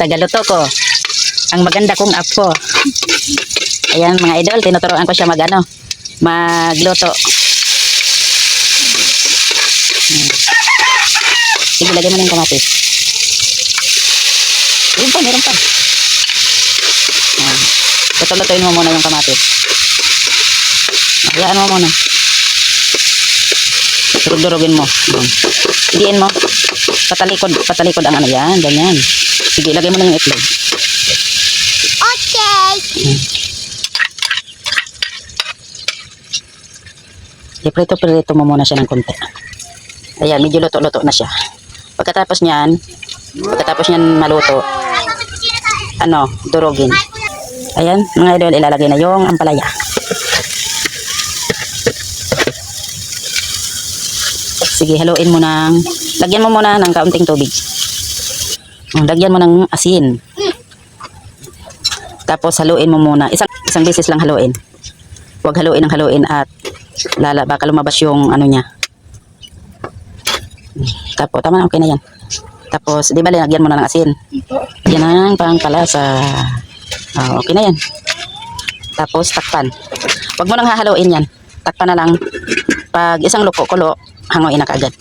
Tagaluto ko. Ang maganda kong apo. Ayan mga idol, tinuturoan ko siya magluto. Sige, lagyan mo ng kamatis. Meron pa. Luto-lutuin mo muna yung kamatis. Hayaan mo muna. Durug-durugin mo. Diin mo. Patalikod ang ano yan. Ganyan. Sige, lagay mo na yung itlog. Okay. Iprito-prito mo muna siya ng konti. Ayan, medyo luto-luto na siya. Pagkatapos niyan maluto, durugin. Ayan, mga idol, ilalagay na yung ampalaya. Sige, haluin mo lagyan mo muna ng kaunting tubig. Lagyan mo ng asin. Tapos haluin mo muna. Isang beses lang haluin. Huwag haluin at baka lumabas yung ano niya. Tapos, tama na, okay na yan. Tapos, di ba, lagyan mo na ng asin. Yan ang pangpalasa. Okay na yan. Tapos, takpan. Huwag mo nang hahaluin yan. Takpan na lang. Pag isang luko-kulo, hanguin na kaagad.